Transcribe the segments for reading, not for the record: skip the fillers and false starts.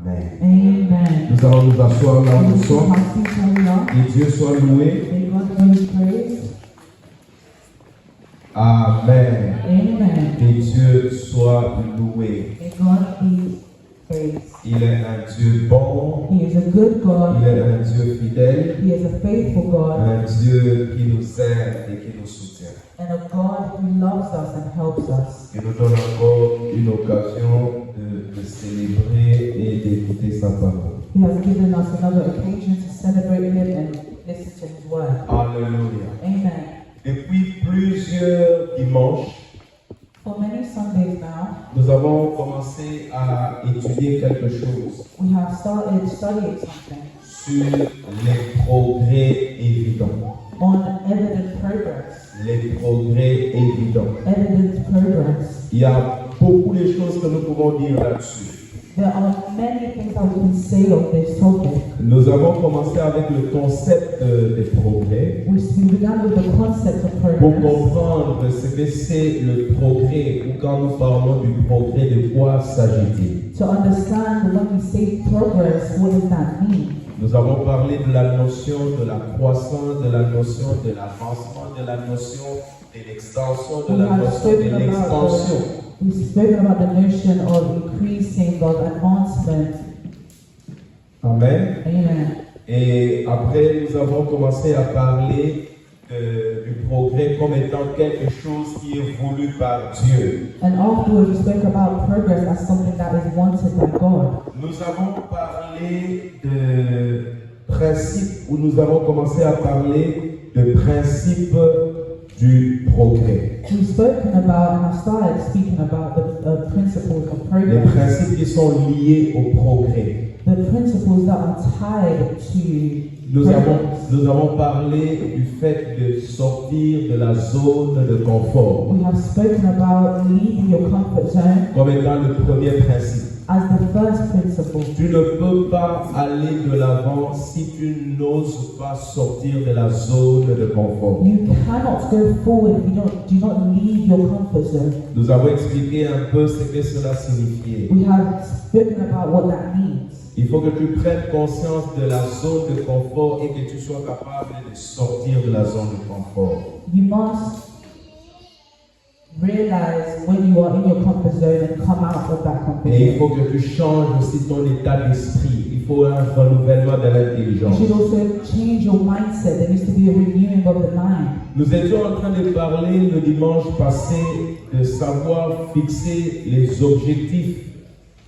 Amen. Amen. Nous allons nous asseoir là où nous sommes. Amen. Que Dieu soit loué. May God be praised. Amen. Amen. Que Dieu soit loué. May God be praised. Il est un Dieu bon. He is a good God. Il est un Dieu fidèle. He is a faithful God. Un Dieu qui nous aide et qui nous soutient. And a God who loves us and helps us. Il nous donne encore une occasion de célébrer et d'écouter sa parole. He has given us another occasion to celebrate Him and listen to His word. Alléluia. Amen. Depuis plusieurs dimanches, For many Sundays now, nous avons commencé à étudier quelque chose we have started studying something sur les progrès évidents. on evident progress. Les progrès évidents. Evident progress. Il y a beaucoup de choses que nous pouvons dire là-dessus. There are many things that we can say on this topic. Nous avons commencé avec le concept des progrès We began with the concept of pour progress. comprendre ce que c'est le progrès ou quand nous parlons du progrès, de quoi s'agit-il. To understand when we say progress, what does that mean? Nous avons parlé de la notion de la croissance, de la notion de l'avancement, de la notion de l'extension, de la notion de l'expansion. We've spoken about the notion of increasing, of advancement. Amen. Amen. Et après, nous avons commencé à parler du progrès comme étant quelque chose qui est voulu par Dieu. And afterwards, we spoke about progress as something that is wanted by God. Nous avons parlé de principes, ou nous avons commencé à parler de principes du progrès. We've spoken about, and I started speaking about the principles of Les progress. principes qui sont liés au progrès. The principles that are tied to Nous progress. avons parlé du fait de sortir de la zone de confort We have spoken about leaving your comfort zone comme étant le premier principe. as the first principle. Tu ne peux pas aller de l'avant si tu n'oses pas sortir de la zone de confort. You cannot go forward if you do not leave your comfort zone. Nous avons expliqué un peu ce que cela signifiait. We have spoken about what that means. Il faut que tu prennes conscience de la zone de confort et que tu sois capable de sortir de la zone de confort. You must realize when you are in your comfort zone and come out of that comfort Et il zone. faut que tu changes aussi ton état d'esprit. Il faut un renouvellement de You l'intelligence. should also change your mindset. There needs to be a renewing of the mind. Nous étions en train de parler le dimanche passé de savoir fixer les objectifs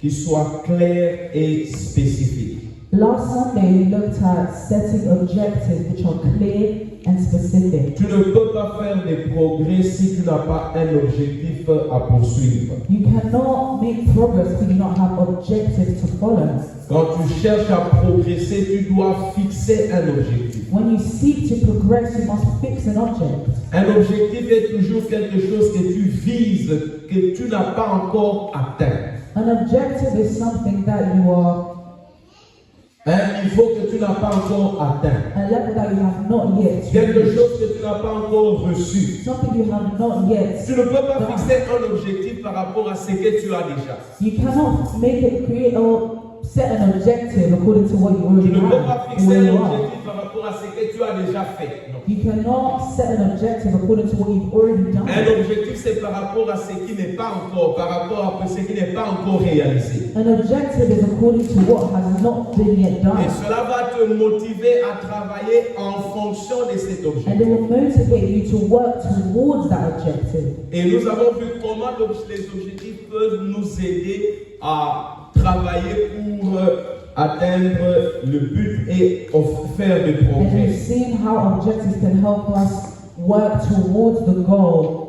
qui soient clairs et spécifiques. Last Sunday, we looked at setting objectives which are clear and specific. Tu ne peux pas faire des progrès si tu n'as pas un objectif à poursuivre. You cannot make progress if you do not have objectives to follow. Quand tu cherches à progresser, tu dois fixer un objectif. When you seek to progress, you must fix an object. Un objectif est toujours quelque chose que tu vises, que tu n'as pas encore atteint. An objective is something that you are, Un niveau que tu n'as pas encore atteint. a level that you have not yet Quelque reached. chose que tu n'as pas encore reçu. Something you have not yet Tu ne peux pas done. fixer un objectif par rapport à ce que tu as déjà. You cannot make it create or set an objective according to what you Tu already ne peux pas have, or fixer where un you are. objectif par rapport à ce que tu as déjà fait. Non. You cannot set an objective according to what you've already done. Un objectif, c'est par rapport à ce qui n'est pas encore, par rapport à ce qui n'est pas encore réalisé. An objective is according to what has not been yet Et done. cela va te motiver à travailler en fonction de cet And it objectif. will motivate you to work towards that objective. Et nous avons vu comment les objectifs peuvent nous aider à travailler pour atteindre le but et faire des And we've progrès. seen how objectives can help us work towards the goal.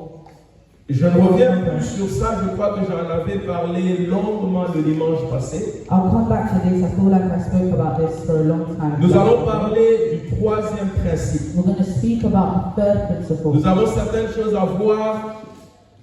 Je ne reviens plus sur ça, je crois que j'en avais parlé longuement le dimanche passé. I'll come back to this. I feel like I spoke about this for a long time. Nous allons parler du troisième principe. We're going to speak about the third principle. Nous avons certaines choses à voir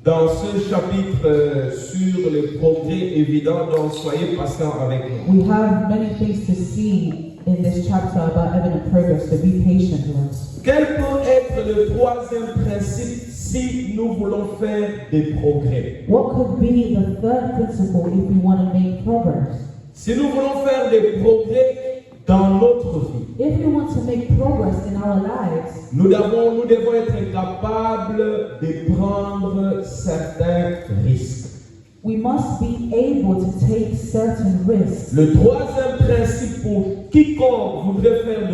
dans ce chapitre sur les progrès évidents, donc soyez patients avec nous. We have many things to see in this chapter about evident progress, so be patient with us. Quel peut être le troisième principe si nous voulons faire des progrès? What could be the third principle if we want to make progress? Si nous voulons faire des progrès dans notre vie, if we want to make progress in our lives, nous devons être capables de prendre certains risques. we must be able to take certain risks. Le troisième principe pour quiconque voudrait faire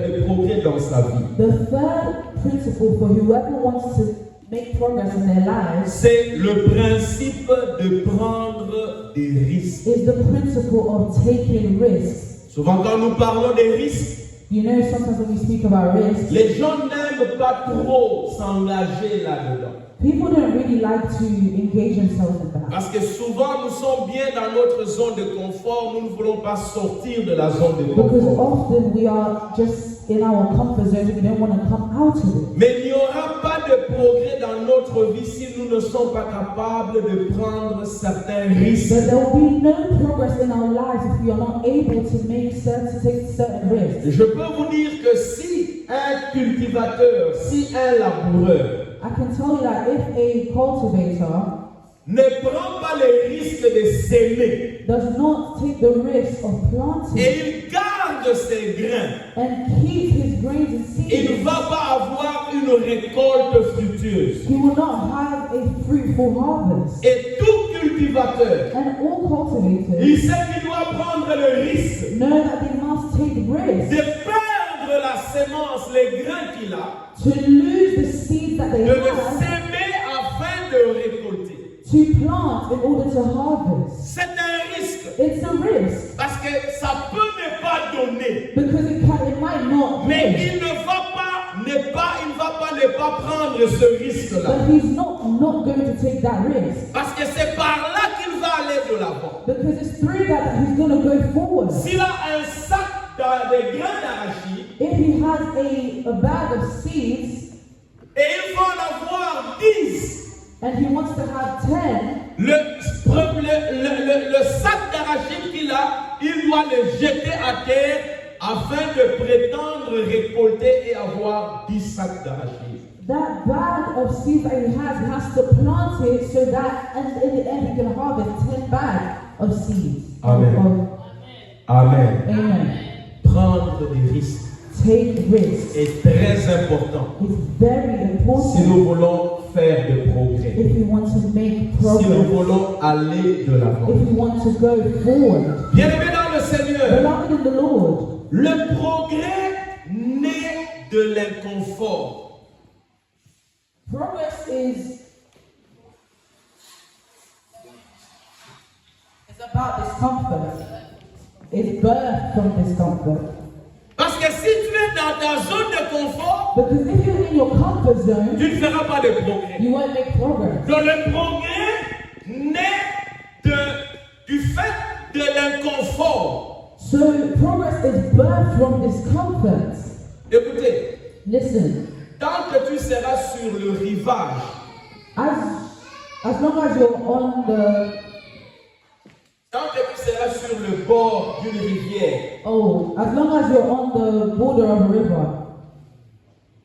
des progrès dans sa vie, The third principle for whoever wants to make progress in their lives c'est le principe de prendre des risques. is the principle of taking risks. Souvent quand nous parlons des risques, You know, sometimes when we speak about risks, les gens n'aiment pas trop s'engager là-dedans. people don't really like to engage themselves in that. Parce que souvent nous sommes bien dans notre zone de confort, nous ne voulons pas sortir de la zone de Because confort. often we are just in our comfort zone and we don't want to come out of it. Mais il n'y aura pas de progrès dans notre vie si nous ne sommes pas capables de prendre certains risques. But there will be no progress in our lives if we are not able to take certain risks. Je peux vous dire que si un cultivateur, si un laboureur I can tell you that if a cultivator ne prend pas le risque de s'aimer does not take the risk of planting et il garde ses grains, and keep his grains and il ne seeds, va pas avoir une récolte fructueuse. he will not have a fruitful harvest. Et tout cultivateur, And all cultivators il sait qu'il doit prendre le risque know that they must take risks de perdre la sémence, les grains qu'il a, to lose the seeds that they de le have s'aimer afin de récolter. to plant in order to harvest. C'est un risque It's a risk parce que ça peut ne pas donner, because it might not mais pay. il ne va pas ne pas prendre ce risque-là. But he's not going to take that risk Parce que c'est par là qu'il va aller de l'avant. because it's through that he's going to go forward. S'il a un sac de grains d'arachide If he has a bag of seeds et il va en avoir 10, and he wants to have 10, le sac d'arachide qu'il a, il doit le jeter à terre afin de prétendre récolter et avoir 10 sacs d'arachide. that bag of seeds that he has to plant it so that and in the end he can harvest 10 bags of seeds. Amen. Amen. Amen. Prendre des risques Take risks. est très important It's very si important nous voulons faire des progrès, if we want to make si nous progress, voulons aller de l'avant. if we want to go forward. Bien-aimés dans le Seigneur, Beloved in the Lord, le progrès naît de l'inconfort. progress is about discomfort. It's birthed from discomfort. Parce que si tu es dans ta zone de confort, Because if you're in your comfort zone, tu ne feras pas de progrès. you won't make progress. Donc le progrès naît du fait de l'inconfort. So progress is birthed from discomfort. Écoutez, Listen, tant que tu seras sur le rivage, as long as you're on the tant que tu seras sur le bord d'une rivière, as long as you're on the border of a river,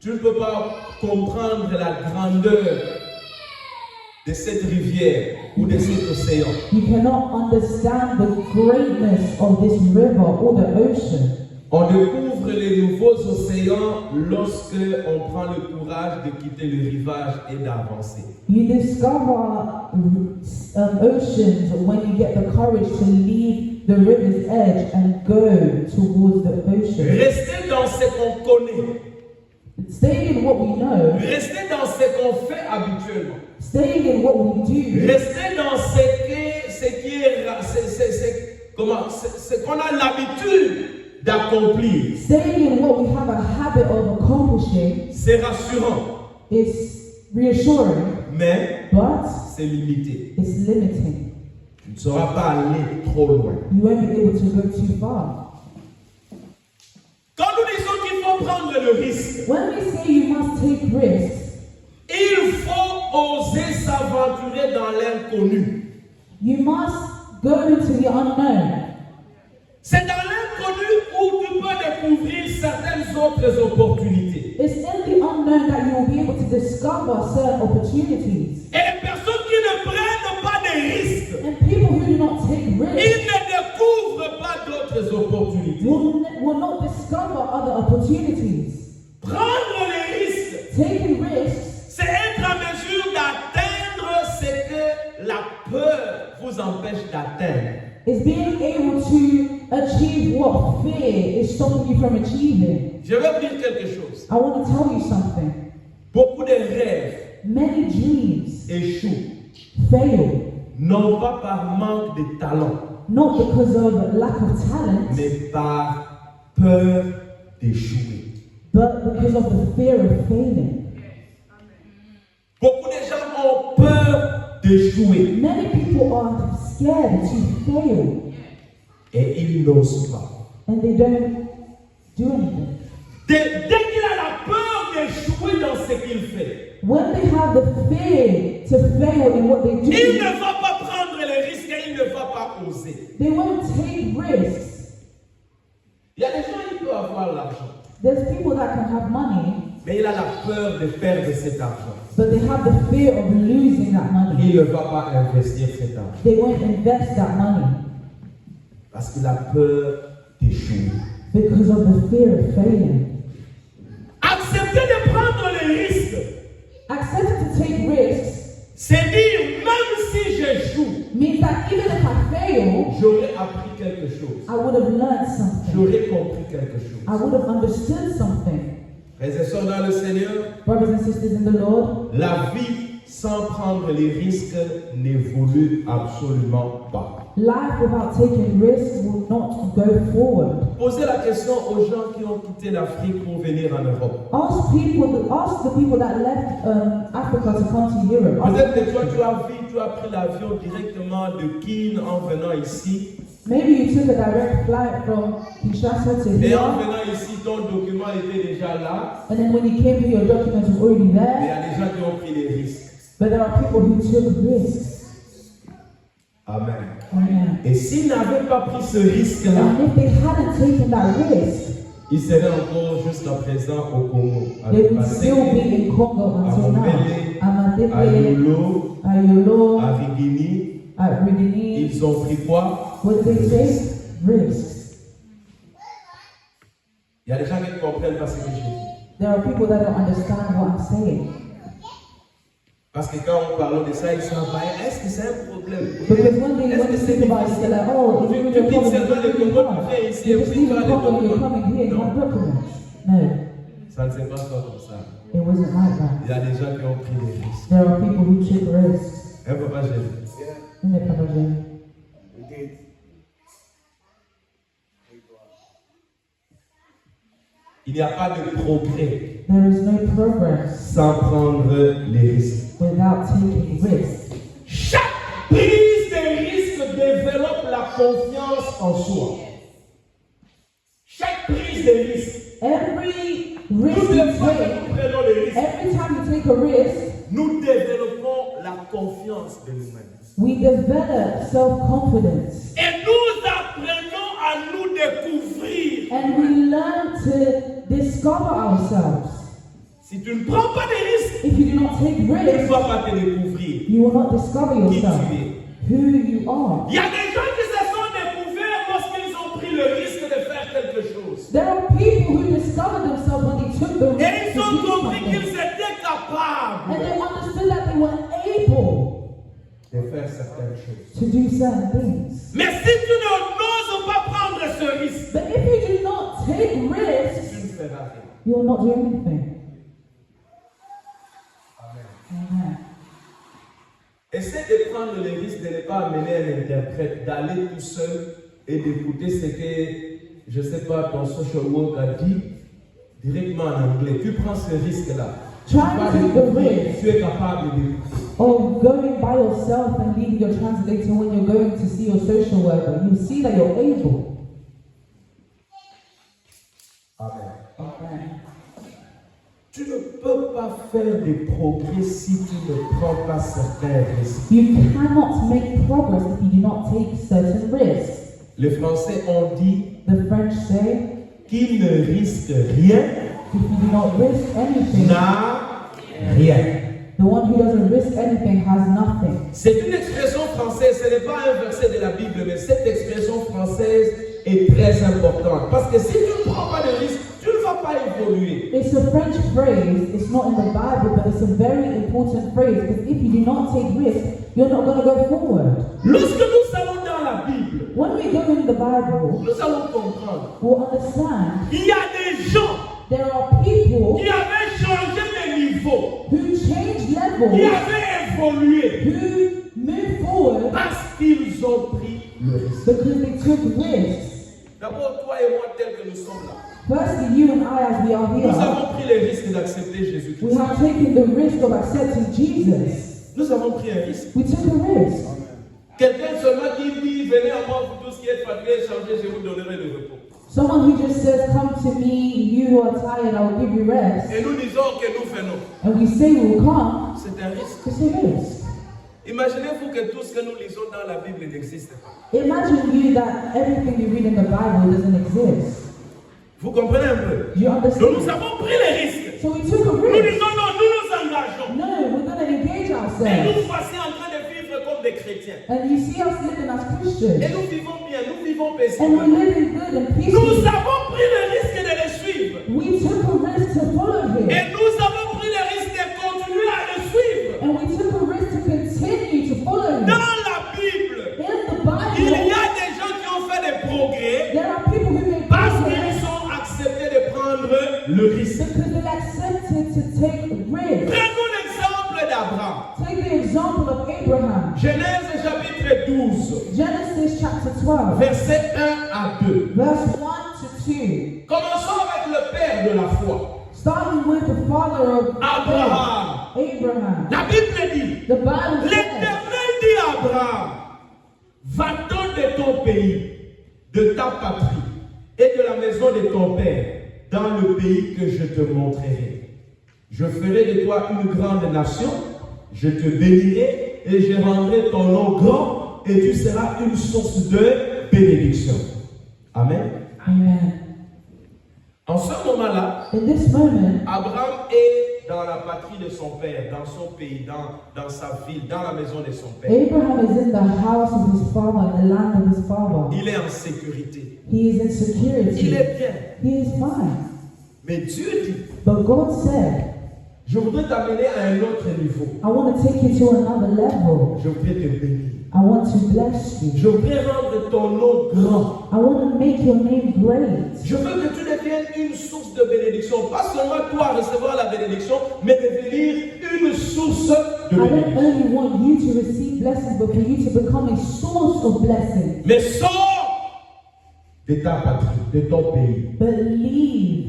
tu ne peux pas comprendre la grandeur de cette rivière ou de cet océan. you cannot understand the greatness of this river or the ocean. On découvre les nouveaux océans lorsque on prend le courage de quitter le rivage et d'avancer. You discover oceans when you get the courage to leave the river's edge and go towards the ocean. Rester dans ce qu'on connaît, Staying in what we know, rester dans ce qu'on fait habituellement, staying in what we do, rester dans ce qu'on a l'habitude d'accomplir, staying in what we have a habit of accomplishing c'est rassurant, is reassuring, mais but c'est limité. it's limiting. Tu ne sauras pas aller trop loin. You won't be able to go too far. Quand nous disons qu'il faut prendre le risque, When we say you must take risks, il faut oser s'aventurer dans l'inconnu. you must go into the unknown. C'est dans l'inconnu où tu peux découvrir certaines autres opportunités. It's in the unknown that you will be able to discover certain opportunities. Et les personnes qui ne prennent pas de risques, And people who do not take risks, ils ne découvrent d'autres opportunités. will not discover other opportunities. Prendre les risques, Taking risks c'est être en mesure d'atteindre ce que la peur vous empêche d'atteindre. is being able to achieve what fear is stopping you from achieving. Je vais vous dire quelque chose. I want to tell you something. Beaucoup de rêves Many dreams échouent, fail, non pas par manque de talent, not because of lack of talent, mais par peur d'échouer. but because of the fear of failing. Beaucoup de gens ont peur d'échouer Many people are scared to fail et ils n'osent pas. and they don't do anything. Dès qu'il a la peur d'échouer dans ce qu'il fait, When they have the fear to fail in what they il do, ne va pas prendre les risques et il ne va pas oser. they won't take risks. Il y a des gens qui peuvent avoir l'argent, There's people that can have money, mais il a la peur de perdre cet argent. but they have the fear of losing that money. Il ne va pas investir cet argent They won't invest that money parce qu'il a peur d'échouer. because of the fear of failing. Accepter de prendre les risques, Accepting to take risks c'est dire même si j'échoue, means that even if I fail, j'aurais appris quelque chose, I would have learned something. j'aurais compris quelque chose. I would have understood something. Frères et sœurs dans le Seigneur, Brothers and sisters in the Lord, la vie sans prendre les risques n'évolue absolument pas. life without taking risks will not go forward. Posez la question aux gens qui ont quitté l'Afrique pour venir en Europe. Ask the people that left Africa to come to Europe. Peut-être que toi, tu as pris l'avion directement de Kin en venant ici. Maybe you took a direct flight from Kinshasa to Et here, en venant ici, ton document était déjà là. and then when you came here, your documents were already Mais il y there. a des gens qui ont pris les risques. But there are people who took risks. Amen. Amen. Et s'ils n'avaient pas pris ce risque-là, And if they hadn't taken that risk, ils seraient encore jusqu'à présent au Congo. they would still be in Congo until now. à Amadebe, Yolo, Ayolo, à Rigini. at Ridini. Ils ont pris quoi? What did they take? Risks. Il y a des gens qui ne comprennent pas ce que j'ai dit. There are people that don't understand what I'm saying. Parce que quand on parle de ça, ils sont pas. Est-ce que c'est un problème? Because when they Est-ce que c'est speak about it, they're like, oh, is it really a Tu quittes problem? seulement le Congo, tu viens ici et You just puis leave tu as the les Congo, you're documents. coming here, you Non, have documents. No, ça ne s'est pas fait comme ça. it wasn't like that. Il y a des gens qui ont pris des risques. There are people who took risks. Un papa, j'ai dit. In the Panache. Il n'y a pas de progrès There is no progress sans prendre les risques. without taking risks. Chaque prise de risque développe la confiance en soi. Chaque prise de risque. Every Toutes risk les you fois que take, nous prenons les risques, every time you take a risk, nous développons la confiance de nous-mêmes. we develop self-confidence. Et nous apprenons à nous découvrir. And we learn to discover ourselves. Si tu ne prends pas de risques, If you do not take tu ne risks, vas pas te découvrir you will not discover qui yourself, tu es. who you are. Il y a des gens qui se sont découverts lorsqu'ils ont pris le risque de faire quelque chose. There are people who discovered themselves when they took the Et risk ils to ont do compris qu'ils something. étaient And capables they understood that they were able de faire certaines choses. to do certain things. Mais si tu n'oses pas prendre ce risque, But if you do not take risks, tu ne feras rien. you will not do anything. Amen. Amen. Essaie de prendre le risque de ne pas amener un interprète, d'aller tout seul et d'écouter ce que, je ne sais pas, ton social work a dit directement en anglais. Tu prends ce risque-là. Tu Try vas to take the découvrir, risk. tu es capable d'écouter. Or going by yourself and leaving your translator when you're going to see your social worker. You see that you're able. Amen. Amen. Tu ne peux pas faire des progrès si tu ne prends pas certains risques. You cannot make progress if you do not take certain risks. Les Français ont dit The French say, qu'ils ne risquent rien if you do not risk anything, n'a rien. the one who doesn't risk anything has nothing. C'est une expression française, ce n'est pas un verset de la Bible, mais cette expression française est très importante. Parce que si tu ne prends pas de risque, tu ne vas pas évoluer. It's a French phrase. It's not in the Bible, but it's a very important phrase because if you do not take risks, you're not going to go forward. Lorsque nous allons dans la Bible, When we go in the Bible, nous allons comprendre. we'll understand Il y a des gens there are people qui avaient changé de niveau, who changed qui levels, avaient évolué who moved forward parce qu'ils ont pris le risque. because they took risks. D'abord, toi et moi, tels que nous sommes là, Firstly, you and I, as we are nous here, avons pris le risque d'accepter we Jésus-Christ. have taken the risk of accepting Jesus. Nous avons pris un risque. We took a risk. Quelqu'un seulement qui dit, venez à moi, vous tous qui êtes fatigués, changez, je vous donnerai le repos. Someone who just says, come to me, you who are tired, I will give you rest. Et nous disons que nous faisons. And we say we will come, C'est un risque. it's a risk. Imaginez-vous que tout ce que nous lisons dans la Bible n'existe pas. Imagine you that everything you read in the Bible doesn't exist. Vous comprenez un peu? Do you Donc understand? nous avons pris les risques. So we took a Nous risk. disons non, nous nous engageons. No, we're going to engage Et ourselves. nous voici en train de vivre comme des chrétiens. And you see us living as Et Christians. nous vivons bien, nous vivons And we're paisiblement. living good and Nous peaceful. avons pris le risque de les suivre. We took a risk to follow him. Et nous avons pris le risque de continuer à le suivre. And we took a risk to continue to follow him. Dans la Bible, In the il y Bible, a des gens qui ont fait des progrès there are people who make parce progress qu'ils ont accepté de prendre le risque. because they accepted to take risks. Prenons l'exemple d'Abraham. Take the example of Abraham. Genèse chapitre 12, Genesis chapter 12, versets 1 à 2. verse 1 to 2. Commençons avec le père de la foi, Starting with the father of Abraham. Abraham. La Bible dit, The Bible says, l'Éternel dit à Abraham, va-t'en de ton pays, de ta patrie et de la maison de ton père, dans le pays que je te montrerai. Je ferai de toi une grande nation, je te bénirai et je rendrai ton nom grand et tu seras une source de bénédiction. Amen. Amen. En ce moment-là, In this moment, Abraham est dans la patrie de son père, dans son pays, dans sa ville, dans la maison de son père. Abraham is in the house of his father, in the land of his father. Il est en sécurité. He is in Il security. est bien. He is fine. Mais Dieu dit, But God said, je voudrais t'amener à un autre niveau. I want to take you to another level. Je voudrais te bénir. I want to bless you. Je voudrais rendre ton nom grand. I want to make your name great. Je veux que tu deviennes une source de bénédiction. Pas seulement toi recevoir la bénédiction, mais devenir une source de I don't bénédiction. only want you to receive blessings, but for you to become a source of blessing. Mais sors de ta patrie, de ton pays. Believe.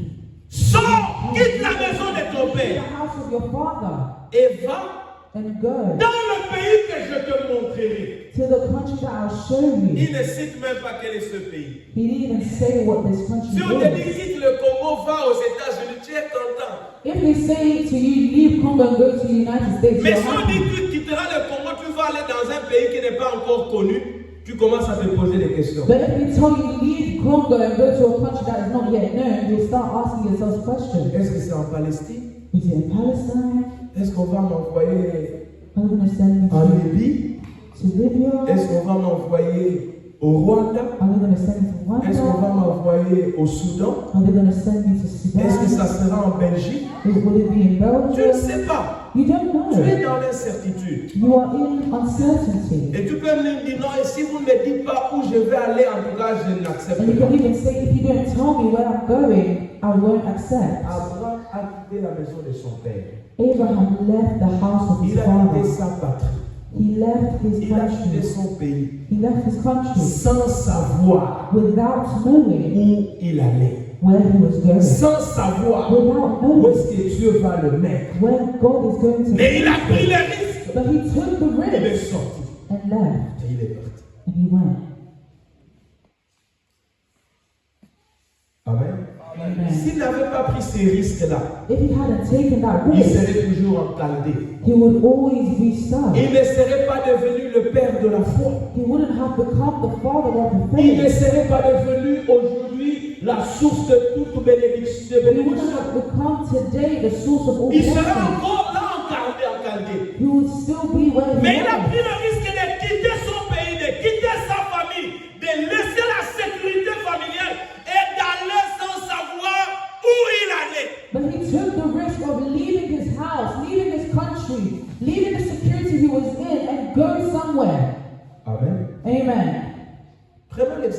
Sors, quitte la maison de ton The père house of your father et va and go dans le pays que je te montrerai. to the country that I'll show you. Il ne cite même pas quel est ce pays. He didn't even say what this country Si on te dit is. quitte le Congo, va aux États-Unis, tu es content. If they say to you, leave Congo and go to the United States, Mais you're si on dit happy. que tu quitteras le Congo, tu vas aller dans un pays qui n'est pas encore connu, tu commences à te poser des questions. But if they tell you leave Congo and go to a country that is not yet known, you'll start asking yourself questions. Est-ce que c'est en Palestine? Is it in Palestine? Est-ce qu'on va m'envoyer Are they going to send me en to Libye? Libya? Est-ce qu'on va m'envoyer au Rwanda? Are they going to send me to Est-ce qu'on va Rwanda? m'envoyer au Soudan? Are they going to send me to Est-ce que ça Sudan? sera en Belgique? Will it be in Tu ne Belgium? sais pas. You don't Tu es know. dans l'incertitude. You are in uncertainty. Et tu peux me dire non, et si vous ne me dites pas où je vais aller, en tout cas, je n'accepte And you pas. can even say, if you don't tell me where I'm going, I won't accept. Abraham a quitté la maison de son père. Abraham left the house of his Il a quitté father. sa patrie. He left his Il a quitté country. son pays He left his country sans savoir without knowing où il allait. where he was going. Sans savoir Without où knowing est-ce que Dieu va le mettre. where God is going to Mais il a pris take him. les risques. But he took the Il est risk sorti. and left. Et il est parti. And he went. Amen. Amen. S'il n'avait pas pris ces risques-là, If he hadn't taken that il risk, serait toujours en Chaldée. he would always be stuck. Il ne serait pas devenu le père de la foi. He wouldn't have become the father of the Il ne faith. serait pas devenu aujourd'hui la source de toute bénédiction. He wouldn't have become today the source of all Il serait blessing. encore là en Chaldée. He would still be where he Mais il a was. pris le risque de quitter son pays, de quitter sa famille, de laisser la sécurité familiale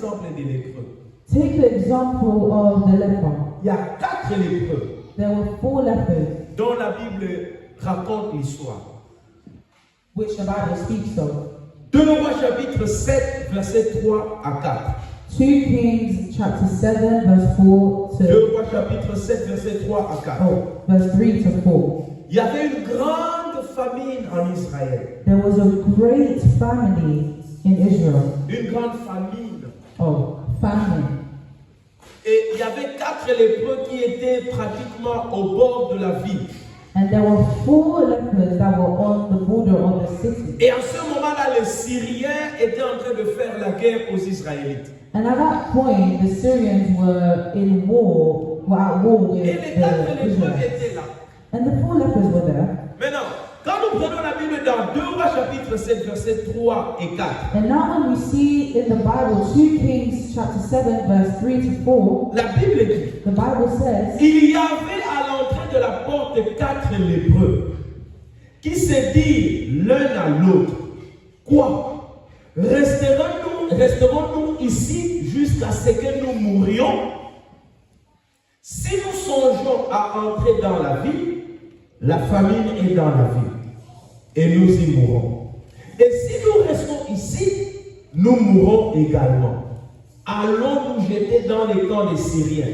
l'exemple des lépreux. Take the example of the leper. Il y a 4 lépreux There were 4 lepers, dont la Bible raconte l'histoire. which the Bible speaks of. 2 Rois chapitre 7, versets 3 à 4. 2 Kings chapter 7, verse 4 2 to Rois chapitre 7, versets 3 à 4. verse 3 to 4. Il y avait une grande famine en Israël. There was a great famine in Israel. Une grande famine. Famine. Et il y avait 4 lépreux qui étaient pratiquement au bord de la ville. And there were 4 lepers that were on the border of the city. Et en ce moment-là, les Syriens étaient en train de faire la guerre aux Israélites. And at that point, the Syrians were at war with Et les 4 the lépreux Israelites. étaient là. And the 4 lepers were there. Maintenant, quand nous prenons la Bible dans 2 Rois chapitre 7, versets 3 et 4, And now when we see in the Bible 2 Kings chapter 7 verse 3 to 4, la Bible dit, the Bible says, il y avait à l'entrée de la porte 4 lépreux qui se dirent l'un à l'autre, quoi? Resterons-nous ici jusqu'à ce que nous mourions? Si nous songeons à entrer dans la ville, la famine est dans la ville et nous y mourrons. Et si nous restons ici, nous mourrons également. Allons nous jeter dans les camps des Syriens.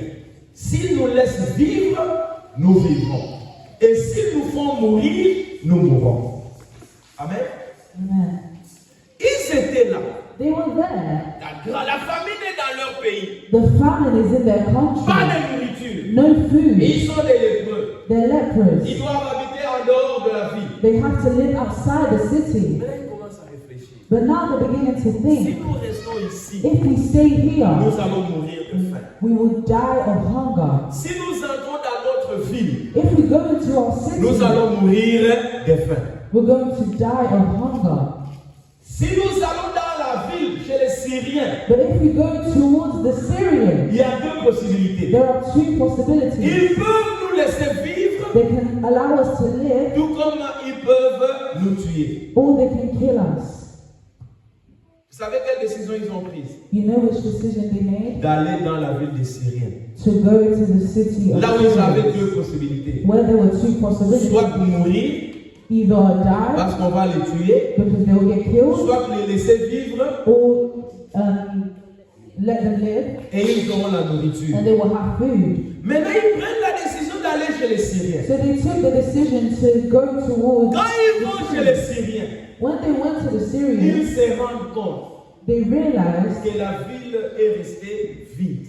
S'ils nous laissent vivre, nous vivrons. Et s'ils nous font mourir, nous mourrons. Amen. Amen. Ils étaient là. They were there. La famine est dans leur pays. The famine is in their country. Pas de nourriture. No food. Ils sont des lépreux. They're lepers. Ils doivent habiter en dehors de la ville. They have to live outside the city. Mais là, ils commencent à réfléchir. But now they're beginning to Si think, nous restons ici, if we stay here, nous allons mourir de faim. we will die of hunger. Si nous entrons dans notre ville, If we go into our city, nous allons mourir de faim. we're going to die of hunger. Si nous allons dans la ville chez les Syriens, But if we go towards the Syrians, il y a 2 possibilités. there are 2 possibilities. Ils peuvent nous laisser vivre, They can allow us to live, tout comme ils peuvent nous tuer. or they can kill us. Vous savez quelle décision ils ont prise? You know which decision they made? D'aller dans la ville des Syriens. To go to the city of Là où ils avaient Syria, 2 possibilités. where there were 2 possibilities. Soit mourir, Either die parce qu'on va les tuer, because they will get killed, soit les laisser vivre or let them live et ils auront la nourriture. and they will have food. Maintenant, ils prennent la décision d'aller chez les Syriens. So they took the decision to go towards. Quand ils vont chez les Syriens, When they went to the ils Syrians, se rendent compte they realized que la ville est restée vide.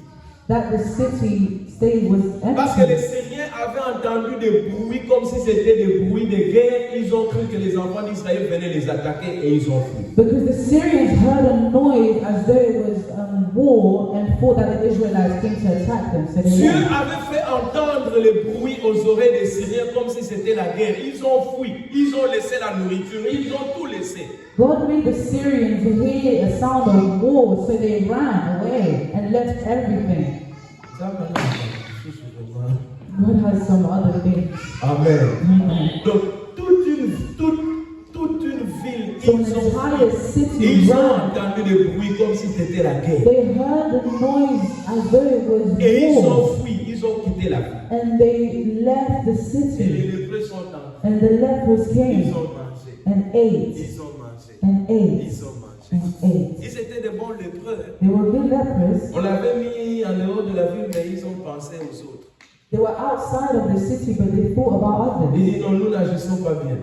that the city state was Parce que les empty. Syriens avaient entendu des bruits comme si c'était des bruits de guerre. Ils ont cru que les enfants d'Israël venaient les attaquer et ils ont fui. Because the Syrians heard a noise as though it was war and thought that the Israelites came to attack them. So they Dieu left. avait fait entendre les bruits aux oreilles des Syriens comme si c'était la guerre. Ils ont fui, ils ont laissé la nourriture, ils ont tout laissé. God made the Syrians hear a sound of war, so they ran away and left everything. God has some other things. Amen. Amen. Donc, toute une ville, So ils the ont entire fui. city Ils ont ran. entendu des bruits comme si c'était la guerre. They heard the noise as though it was Et ils war, ont fui, ils ont quitté la ville. and they left the Et city. les lépreux sont entrés. And the lepers Ils came ont mangé. and ate Ils ont mangé. and ate Ils ont mangé. and ate. Ils étaient des bons lépreux. They were good lepers. On l'avait mis en dehors de la ville, mais ils ont pensé aux autres. They were outside of the city, but they thought about Ils others. disent non, nous n'agissons pas bien.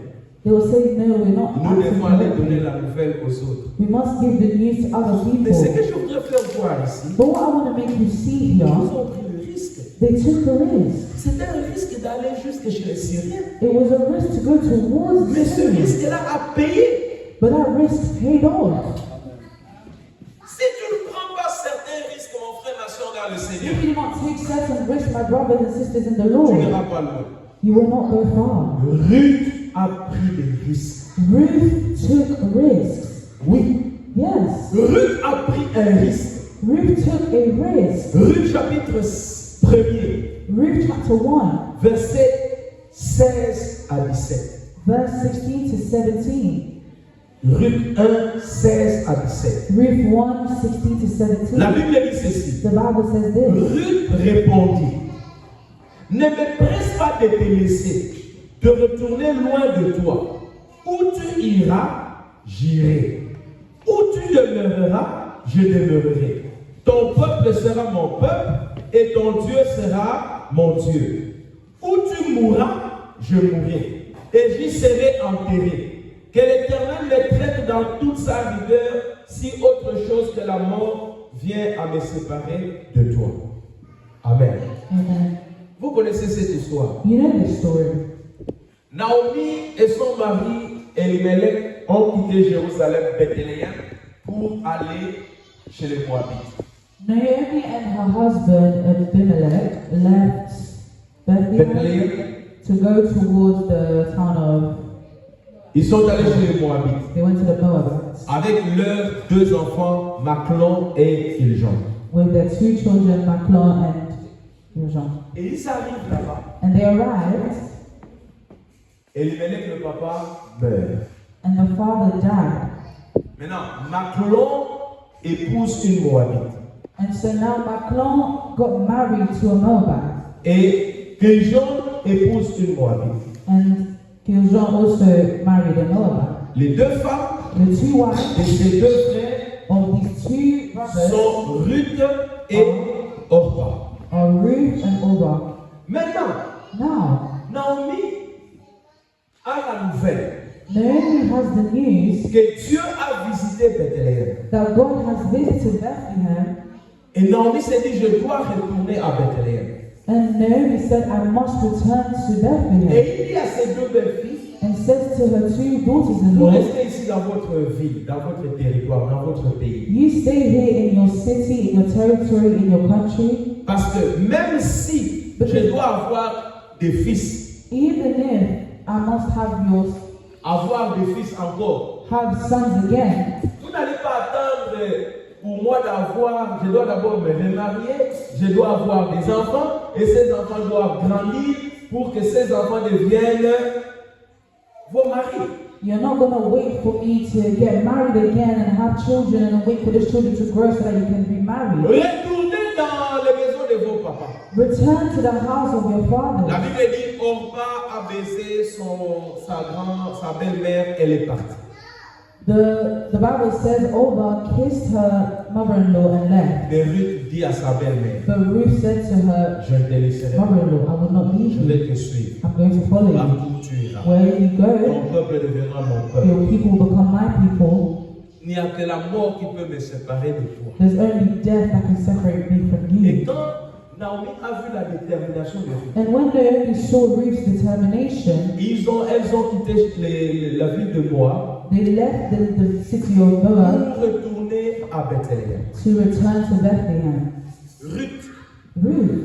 They were saying, no, we're not Nous devons aller acting donner correctly. la nouvelle aux autres. We must give the news to other Mais ce people. que je voudrais faire voir ici, But what I want to make you see ils here, ont pris le risque. they took a risk. C'était un risque d'aller jusque chez les Syriens. It was a risk to go towards Mais the ce Syrians. risque-là a payé. But that risk paid off. Si tu ne prends pas certains risques, mon frère, ma soeur, dans le Seigneur, If you do not take certain risks, my brothers and sisters in the tu Lord, n'iras pas loin. you will not go far. Ruth a pris des risques. Ruth took risks. Oui. Yes. Ruth a pris un risque. Ruth took a risk. Ruth chapitre 1er, Ruth chapter 1, verset 16 à 17. verse 16 to 17. Ruth 1, 16 à 17. Ruth 1, 16 to 17. La Bible dit ceci. The Bible says this. Ruth répondit, ne me presse pas de te laisser, de retourner loin de toi. Où tu iras, j'irai. Où tu demeureras, je demeurerai. Ton peuple sera mon peuple et ton Dieu sera mon Dieu. Où tu mourras, je mourrai et j'y serai enterré. Que l'Éternel me traite dans toute sa rigueur si autre chose que la mort vient à me séparer de toi. Amen. Amen. Vous connaissez cette histoire. You know this story. Naomi et son mari Elimelech ont quitté Jérusalem, Bethléem, pour aller chez les Moabites. Naomi and her husband Abimelech left Bethlehem Bethléem, to go towards the town of. ils sont allés chez les Moabites They went to the Moabites avec leurs deux enfants, Maclon et Iljon. with their two children, Maclon and Iljon. Et ils arrivent là-bas. And they arrived, Elimelech, le papa, meurt. and the father died. Maintenant, Maclon épouse une Moabite. And so now Maclon got married to a Moabite, Et Iljon épouse une Moabite. and Iljon also married a Moabite. Les deux femmes The two de wives ces deux frères of these two brothers sont Ruth et Orpa. are Ruth and Orpah. Maintenant, Now, Naomi a la nouvelle Naomi has the news que Dieu a visité Bethléem. that God has visited Bethlehem, Et Naomi s'est dit, je dois retourner à Bethléem. and Naomi said, I must return to Bethlehem, Et il dit à ses deux belles-filles, and says to her two vous daughters-in-law, restez ici dans votre ville, dans votre territoire, dans votre pays. you stay here in your city, in your territory, in your country, Parce que même si je dois avoir des fils, even if I must avoir des fils encore, have sons again, vous n'allez pas attendre pour moi d'avoir, je dois d'abord me remarier, je dois avoir des enfants, et ces enfants doivent grandir pour que ces enfants deviennent vos maris. you're not going to wait for me to get married again and have children and wait for these children to grow so that you can be married. Retournez dans les maisons de vos papas. Return to the house of your La father. Bible dit, Orpa a baisé sa belle-mère, elle est partie. The Bible says Orpah kissed her mother-in-law and left. Mais Ruth dit à sa belle-mère, But Ruth said to her je ne te laisserai pas, mother-in-law, I will not leave je you. vais te suivre. I'm going to follow you. Partout où tu iras. Where you go, Ton peuple deviendra mon peuple. your people will become my people. Il n'y a que la mort qui peut me séparer de toi. There's only death that can separate me from Et you. quand Naomi a vu la détermination de Ruth, And when Naomi saw Ruth's determination, elles ont quitté la ville de Moab they left the city of Moab pour retourner à Bethléem. to return to Bethlehem. Ruth, Ruth,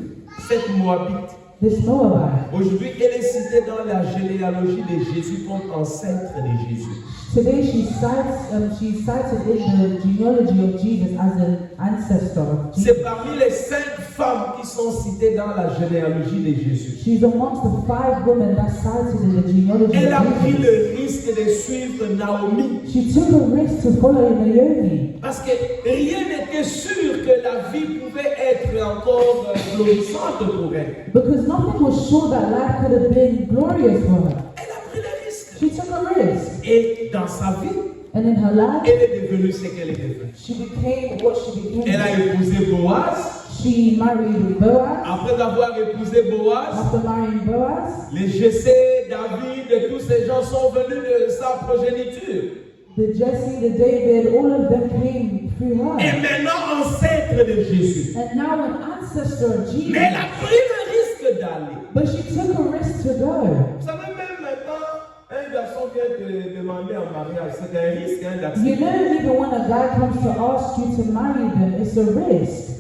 cette Moabite, this Moabite, aujourd'hui elle est citée dans la généalogie de Jésus comme ancêtre de Jésus. today she's cited in the genealogy of Jesus as an ancestor of Jesus. C'est parmi les 5 femmes qui sont citées dans la généalogie de Jésus. She's amongst the 5 women that's cited in the genealogy Elle a of pris Jesus. le risque de suivre Naomi. She took a risk to follow Naomi Parce que rien n'était sûr que la vie pouvait être encore florissante pour elle. because nothing was sure that life could have been glorious for her. Elle a pris le risque. She took a risk, Et dans sa vie, and in her life, elle est devenue ce qu'elle est devenue. she became what she Elle a became. épousé Boaz. She married Boaz. Après avoir épousé Boaz, After marrying Boaz, les Jessé, David et tous ces gens sont venus de sa progéniture. the Jesse, the David, all of them came through Et her. maintenant ancêtre de Jésus. And now an ancestor of Jesus. Mais elle a pris le risque d'aller. But she took a risk to go. Vous savez, même maintenant, un garçon vient te demander en mariage, c'est un risque You d'accepter. know, even when a guy comes to ask you to marry them, it's a risk.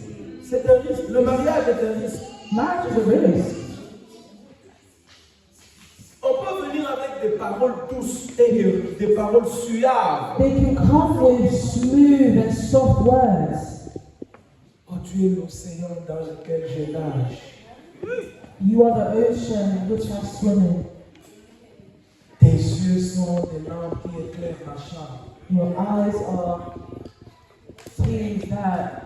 C'est un risque. Le mariage est un risque. Marriage is a risk. On peut venir avec des paroles douces et des paroles suaves. They can come with smooth and soft words. Oh, tu es l'océan dans lequel je nage. You are the ocean in which I swim in. Tes yeux sont des lampes qui éclairent ma chambre. Your eyes are tears that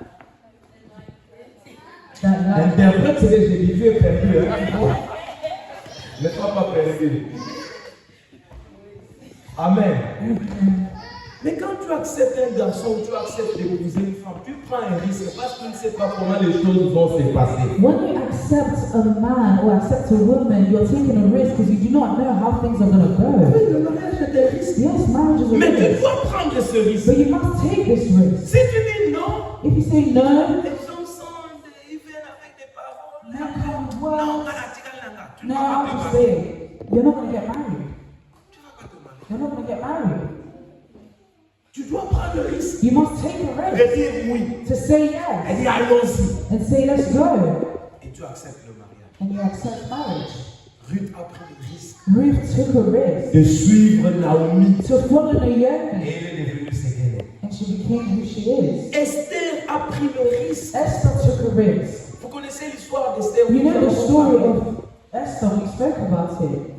light. Interprète ce que j'ai dit, tu es perdu. Hein? Ne sois pas perdu. Amen. Mais quand tu acceptes un garçon, tu acceptes d'épouser une femme, tu prends un risque parce que tu ne sais pas comment les choses vont se passer. When you accept a man or accept a woman, you're taking a risk because you do not know how things are going to go. Oui, le mariage est un risque. Yes, marriage is a Mais tu risk. dois prendre ce risque. But you must take this risk. Si tu dis non, If you say no, les hommes ils viennent avec des paroles. now come Non, well, tu ne no, vas pas I'll te just marier. say, you're not going to get married. Tu ne vas pas te marier. You're not going to get married. Tu dois prendre le risque You must take a de risk dire oui. to say Et yes dire allons-y. and say let's go. Et tu acceptes le mariage. And you accept marriage. Ruth a pris le risque Ruth took a risk de suivre Naomi. to follow Naomi, Et elle est devenue ce qu'elle est. and she became who she is. Esther a pris le risque. Esther took a risk. Vous connaissez l'histoire d'Esther? You know the story of Esther, we spoke about it.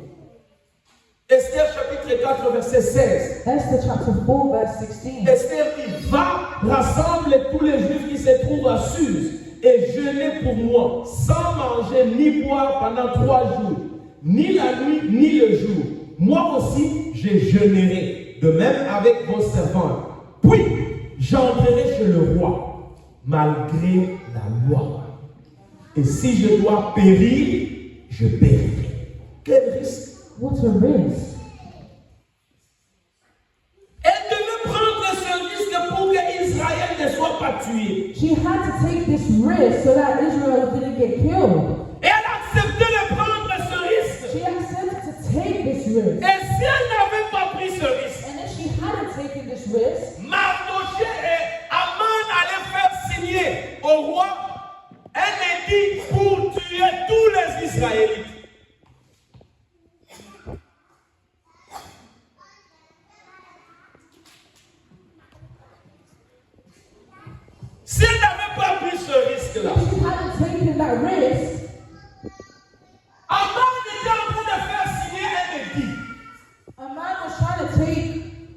Esther chapitre 4 verset 16. Esther chapter 4 verse 16. Esther dit, va, rassemble tous les Juifs qui se trouvent à Suse et jeûnez pour moi, sans manger ni boire pendant 3 jours, ni la nuit ni le jour. Moi aussi, je jeûnerai, de même avec vos servantes. Puis, j'entrerai chez le roi, malgré la loi. Et si je dois périr, je périrai. Quel risque! What a risk. Elle devait prendre ce risque pour que Israël ne soit pas tué. She had to take this risk so that Israel didn't get killed. Et elle a accepté de prendre ce risque. She accepted to take this risk. Et si elle n'avait pas pris ce risque, And if she hadn't taken this risk, Mardoché et Aman allaient faire signer au roi un édit pour tuer tous les Israélites. Si elle n'avait pas pris ce risque-là, if she hadn't taken that risk, Aman était en train de faire signer un édit a man was trying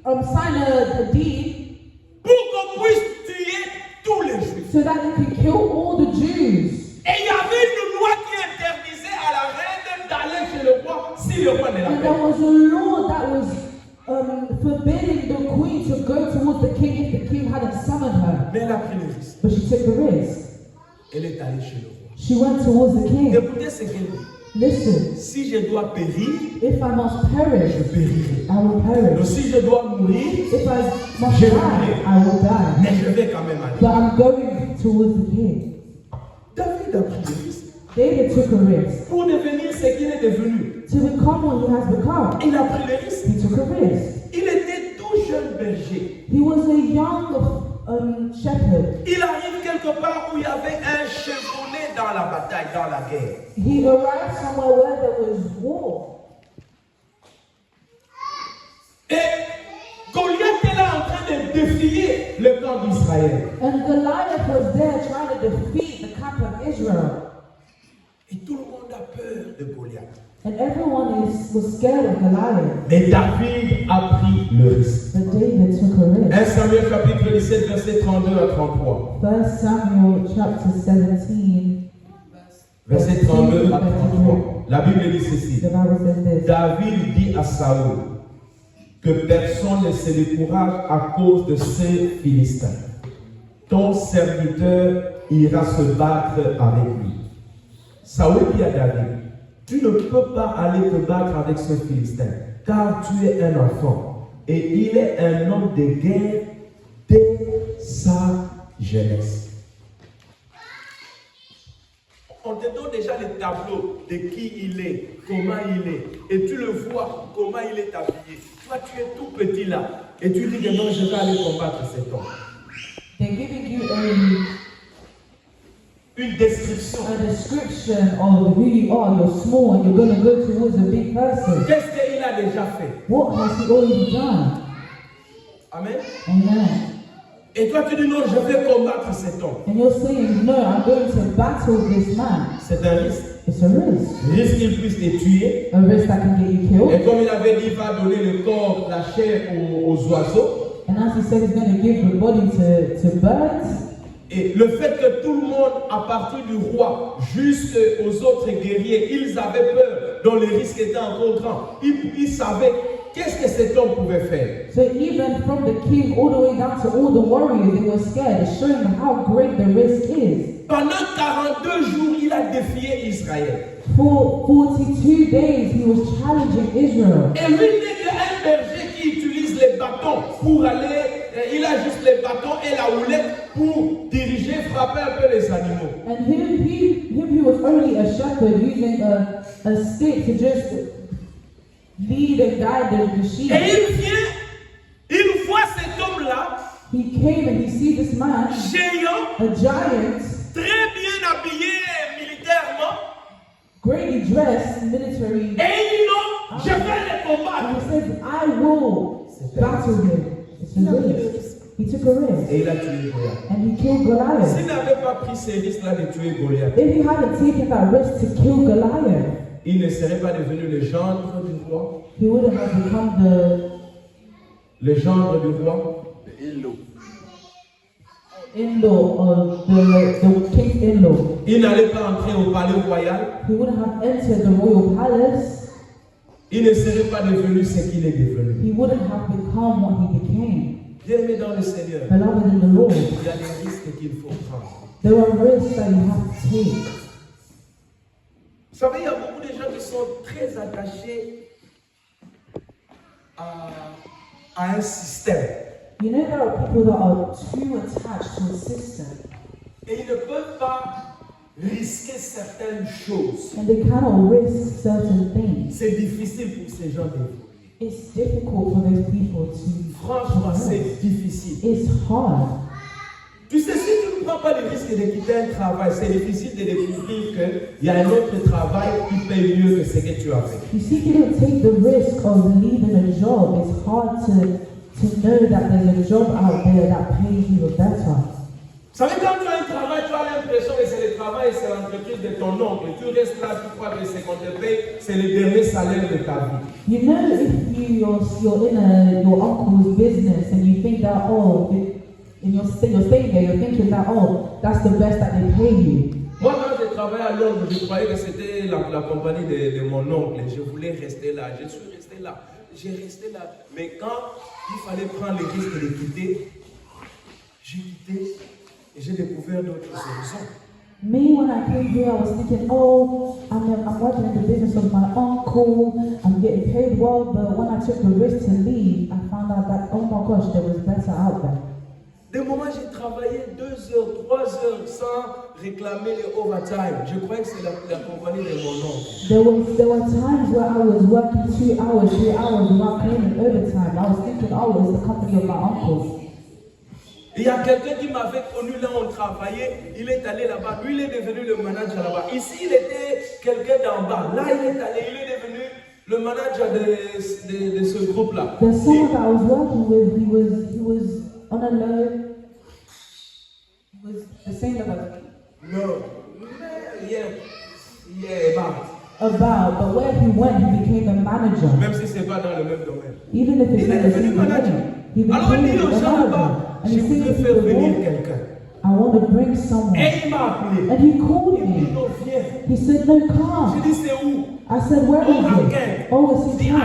to sign a deed pour qu'on puisse tuer tous les Juifs. so that they could kill all the Jews. Et il y avait une loi qui interdisait à la reine d'aller chez le roi si le roi ne And there l'appelle. was a law that was forbidding the queen to go towards the king if the king hadn't summoned her. Mais elle a pris le risque. But she took the risk. Elle est allée chez le roi. She went towards the king. Écoutez ce qu'elle dit. Listen, Si je dois périr, if I must perish, je périrai. I will Donc perish. si je dois mourir, If I must Je die, vais. I will die. mais je vais quand même aller. But I'm going towards the king. David a pris le risque David took a risk pour devenir ce qu'il est devenu. to become what he has become. Il a pris le risque. He took a risk. Il était tout jeune berger. He was a young shepherd. Il arrive quelque part où il y avait un chevronné dans la bataille, dans la guerre. He arrived somewhere where there was war. Et Goliath est là en train de défier le camp d'Israël. And Goliath was there trying to defeat the camp of Israel. Et tout le monde a peur de Goliath. And everyone was scared of Goliath. Mais David a pris le risque. But David took a 1 risk. Samuel chapitre 17, verset 32 à 33. 1 Samuel chapter 17, Verset 32 à 33. La Bible dit ceci. the Bible says this. David dit à Saül que personne ne se décourage à cause de ces Philistins. Ton serviteur ira se battre avec lui. Saül dit à David, tu ne peux pas aller te battre avec ce Philistin, car tu es un enfant, et il est un homme de guerre dès sa jeunesse. On te donne déjà le tableau de qui il est, comment il est, et tu le vois, comment il est habillé. Toi, tu es tout petit là, et tu dis que non, je vais aller combattre cet homme. They're giving you Une description. a description of who you are. You're small and you're going to go towards a big person. Qu'est-ce qu'il a déjà fait? What has he already done? Amen. Amen. Et toi, tu dis non, je vais combattre cet homme. And you're saying, no, I'm going to battle this man. C'est un risque. It's a risk. Le risque qu'il puisse te tuer. A risk that can get you killed. Et comme il avait dit, il va donner le corps, la chair aux oiseaux. And as he said he's going to give the body to birds. Et le fait que tout le monde, à partir du roi jusqu'aux autres guerriers, ils avaient peur, dont les risques étaient encore grands. Ils savaient qu'est-ce que cet homme pouvait faire. So even from the king all the way down to all the warriors, they were scared, showing them how great the risk is. Pendant 42 jours, il a défié Israël. For 42 days, he was challenging Israel. Et lui n'est qu'un berger qui utilise les bâtons pour aller, il a juste les bâtons et la houlette pour diriger, frapper un peu les animaux. And him he was only a shepherd using a stick to just lead and guide the sheep. Et il voit cet homme-là, He came and he sees this man, géant, a giant, très bien habillé militairement, greatly dressed, military, et il dit non, je vais les combattre. and he says, I will battle him. It's a risk. He took a risk. Et il a tué Goliath. And he killed Goliath. S'il n'avait pas pris ces risques-là de tuer Goliath, If he hadn't taken that risk to kill Goliath, il ne serait pas devenu le gendre du roi. he wouldn't have become Le gendre du roi. the in-law of the king's in-law. Il n'allait pas entrer au palais royal. He wouldn't have entered the royal palace. Il ne serait pas devenu ce qu'il est devenu. He wouldn't have become what he became. Bien-aimé dans le Seigneur, Beloved in the Lord, il y a des risques qu'il faut prendre. there are risks that you have to take. Vous savez, il y a beaucoup de gens qui sont très attachés à un système. You know, there are people that are too attached to a system, Et ils ne peuvent pas risquer certaines choses. and they cannot risk certain things. C'est difficile pour ces gens d'évoluer. It's difficult for those people to. Franchement, c'est difficile. It's hard. Tu sais, si tu ne prends pas le risque de quitter un travail, c'est difficile de découvrir qu'il y a un autre travail qui paye mieux que ce que tu as fait. You see, if you don't take the risk of leaving a job, it's hard to know that there's a job out there that pays you better. Vous savez, quand tu as un travail, tu as l'impression que c'est le travail, c'est l'entreprise de ton oncle. Tu restes là, tu crois que ce qu'on te paye, c'est le dernier salaire de ta vie. You know, if you're in your uncle's business and you think that, you're staying there, you're thinking that, that's the best that they pay you. Moi, quand je travaillais à Londres, je croyais que c'était la compagnie de mon oncle. Je voulais rester là. Je suis resté là. J'ai resté là. Mais quand il fallait prendre le risque de quitter, j'ai quitté et j'ai découvert d'autres horizons. Me, when I came here, I was thinking, I'm working in the business of my uncle, I'm getting paid well, but when I took the risk to leave, I found out that, oh my gosh, there was better out there. Des moments, j'ai travaillé 2 heures, 3 heures sans réclamer les overtime. Je croyais que c'est la compagnie de mon oncle. There were times where I was working 2 hours, 3 hours without claiming overtime. I was thinking, it's the company of my uncle. Il y a quelqu'un qui m'avait connu là, on travaillait, il est allé là-bas, lui il est devenu le manager là-bas. Ici il était quelqu'un d'en bas, là il est allé, il est devenu le manager de ce groupe-là. There's someone that I was working with, he was on a low, he was the same level as me. No, yeah, But where he went, he became a manager. Même si c'est pas dans le même domaine. Even if it's Il est not the devenu same manager. domain, he Alors il dit became aux a gens manager. là-bas, And je he said voudrais to faire the venir Lord, quelqu'un. I want to bring someone. Et il m'a appelé. And he called Il dit me. non, viens. He said, no, J'ai come. dit c'est où? I said, where Oh, is à it? Kent. Oh, it's Il in dit Kent.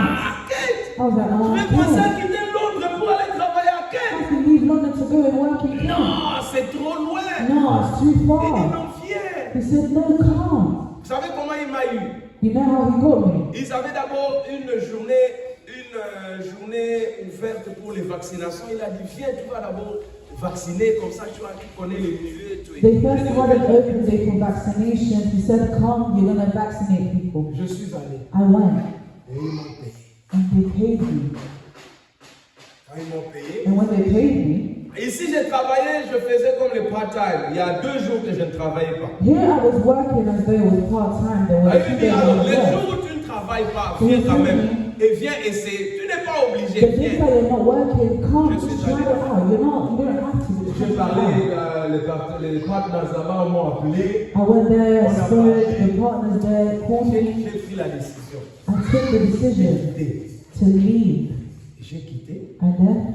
Kent. I was like, Je vais penser à Kent. quitter Londres pour aller travailler à I Kent. have to leave London to go and work in Kent. Non, c'est trop loin. No, it's too Il dit far. non, viens. He said, no, come. Vous savez comment il m'a eu? You know how he got me? Ils avaient d'abord une journée ouverte pour les vaccinations. Il a dit, viens, tu vas d'abord vacciner, comme ça tu connais les milieux. They first had an open day for vaccination. He said, come, you're going to vaccinate people. Je suis allé. I went. Et ils m'ont payé. And they paid me. Quand ils m'ont payé. And when they paid me, Ici, j'ai travaillé, je faisais comme le part-time. Il y a 2 jours que je ne travaillais pas. here I was working as though it was part-time. There were 2 Il dit, days alors, I les was jours où tu ne travailles pas, viens quand même. Et viens essayer. Tu n'es pas obligé, The days viens. that you're not working, come, Je suis just try allé. it out. You don't have to. Just J'ai try it parlé, out. les partenaires là-bas m'ont appelé. I went there, On a spoke, parlé. the partners there called me. J'ai pris la décision. I took the J'ai decision quitté. to leave. J'ai quitté. I left.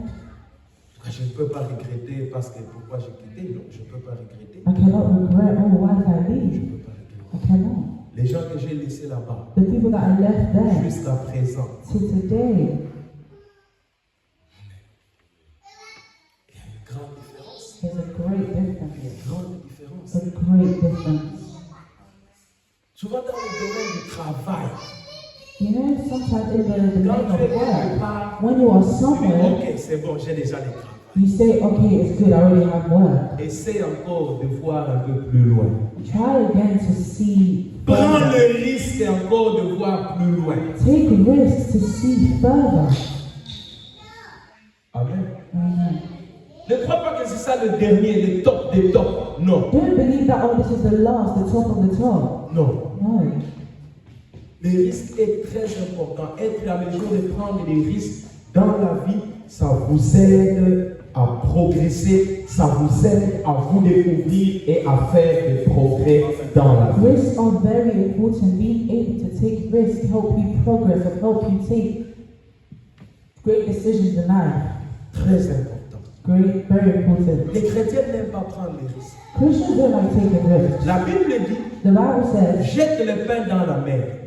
je ne peux pas regretter parce que pourquoi j'ai quitté. Non, je ne peux pas regretter. I cannot regret, oh, why did I Je leave? ne peux pas regretter. I cannot. Les gens que j'ai laissés là-bas, The people that I left there jusqu'à présent, to today, il y a une grande différence. there's a great Il y a difference. une grande différence. A great difference. Souvent dans le domaine du travail, You know, sometimes in the quand domain tu es of quelque work, part, when you are tu dis, somewhere, ok, c'est bon, j'ai déjà des travail. you say, okay, it's good, I already have work. Essaie encore de voir un peu plus loin. Try again to see Prends further. le risque encore de voir plus loin. Take risks to see further. Amen. Amen. Ne crois pas que c'est ça le dernier, le top des tops. Non, Don't believe that, oh, this is the last, the top of the top. non. No. Le risque est très important. Être à mesure de prendre des risques dans la vie, ça vous aide à progresser, ça vous aide à vous découvrir et à faire des progrès dans la vie. Risks are very important. Being able to take risks help you progress, and help you take great decisions in life. Très important. Great, very important. Les chrétiens n'aiment pas prendre les risques. Christians don't like taking risks. La Bible dit, The Bible says, jette le pain dans la mer.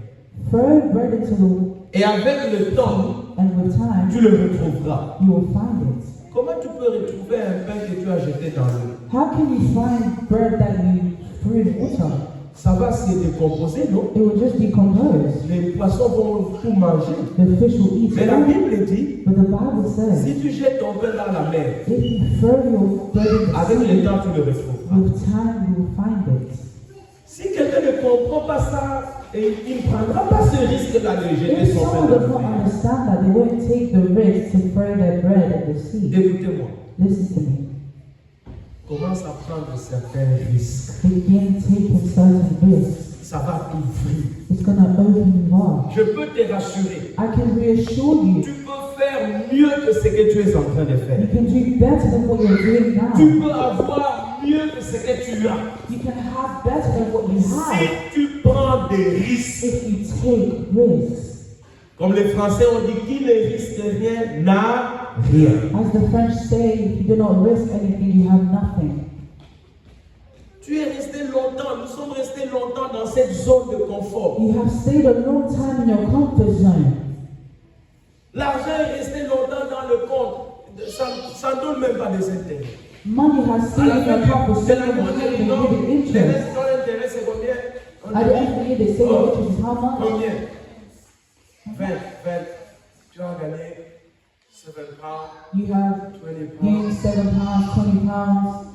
throw bread into the, Et avec le temps, and with time, tu le retrouveras. you will find it. Comment tu peux retrouver un pain que tu as jeté dans l'eau? How can you find bread that you threw in water? Ça va se décomposer, non? It will just decompose. Les poissons vont tout manger. The fish will eat Mais la it. Bible dit, But the Bible says, si tu jettes ton pain dans la mer, if you throw your bread in the avec le sea, temps, tu le retrouveras. with time you will find it. Si quelqu'un ne comprend pas ça, et il ne prendra pas ce risque-là de jeter If son pain someone dans does la not mer. understand that, they won't take the risk to throw their bread in the sea. Écoutez-moi, Listen to me. commence à prendre certains risques. Begin taking certain risks. Ça va t'ouvrir. It's going to open you up. Je peux te rassurer. I can reassure you, Tu peux faire mieux que ce que tu es en train de you faire. can do better than what you're doing Tu now. peux avoir mieux que ce que tu as. You can have better than what you Si have tu prends des risques. if you take risks. Comme les Français ont dit, qui ne risque rien n'a rien. As the French say, if you do not risk anything, you have nothing. Tu es resté longtemps, nous sommes restés longtemps dans cette zone de confort. You have stayed a long time in your comfort zone. L'argent est resté longtemps dans le compte. Ça ne donne même pas des intérêts. Money has À stayed la in your fin comfort de zone la and moitié, they non, give it les interest. restes dans l'intérêt, c'est combien? On At the dit, end of the year, they say your interest is how much? combien? 20. Tu as gagné 7 pounds, You have 20 pounds. gained £7, £20.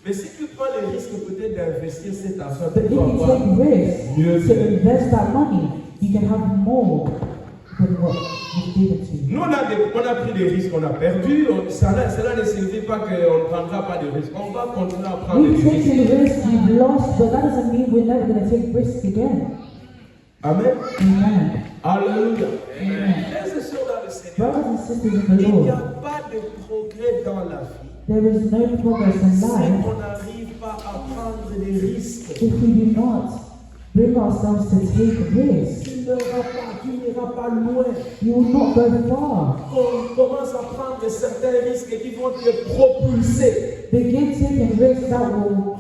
Mais si tu prends le risque peut-être d'investir cet argent, But tu if vas you avoir take risks mieux to fait. invest that money, you can have more than what was given to you. Nous, on a pris des risques, on a perdu. Cela ne signifie pas qu'on ne prendra pas de risques. On va continuer à prendre We've des risques. taken risks, we've lost, but that doesn't mean we're never going to take risks again. Amen. Amen. Alléluia. Amen. Frères et sœurs dans le Seigneur, Brothers and sisters in the il n'y a Lord, pas de progrès dans la vie there is no progress in si life on n'arrive pas à prendre des risques. if we do not bring ourselves to take risks. Tu n'iras pas loin. You will not go far. On commence à prendre certains risques qui vont te propulser. Begin taking risks that will.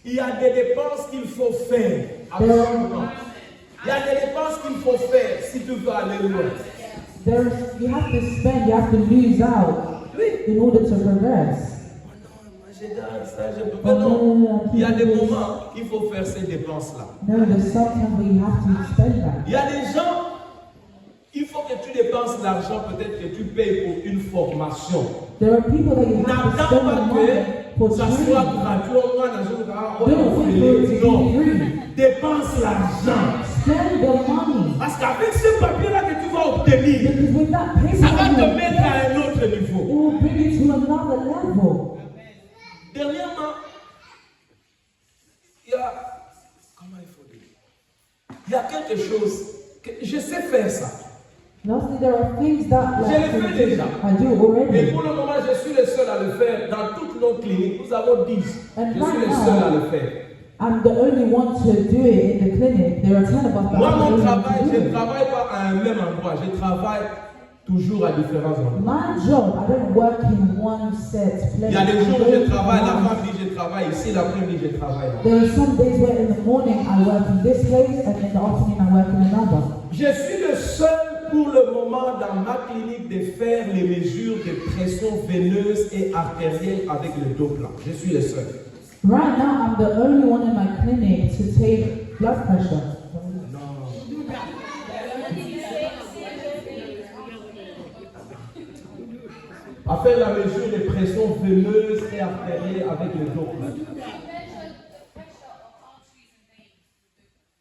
Il y a des dépenses qu'il faut faire. Absolument. Il y a des dépenses qu'il faut faire si tu veux aller loin. You have to spend, you have to lose out Oui. in order to progress. Il y a des moments qu'il faut faire ces dépenses-là. No, there's sometimes where you have to spend that. Il y a des gens, il faut que tu dépenses l'argent, peut-être que tu payes pour une formation. There are people that you have to N'attends spend pas the money for que ça soit training. gratuit. On va dans une Don't wait for it to non, be free. dépense l'argent. Spend the money. Parce qu'avec ce papier-là que tu vas obtenir, Because with that paper, ça va te you mettre à un autre it niveau. will bring you to another level. Dernièrement, il y a, comment il faut dire, il y a quelque chose que je sais faire ça. Lastly, there are things that Je le fais déjà. I do Mais already. pour le moment, je suis le seul à le faire. Dans toutes nos cliniques, nous avons 10. And Je suis right le now, seul à le faire. I'm the only one to do it in the clinic. There are 10 of us that Moi, are mon the only travail, one to je do ne it. travaille pas à un même endroit. Je travaille toujours à différents endroits. My job, I don't work in one set place. Il y a des jours où je travaille, la femme dit je travaille ici, l'après-midi je travaille là. There are some days where in the morning I work in this place and in the afternoon I work in another. Je suis le seul pour le moment dans ma clinique de faire les mesures de pression veineuse et artérielle avec le Doppler. Je suis le seul. Right now I'm the only one in my clinic to take blood pressure. À faire la mesure de pression veineuse et artérielle avec le Doppler.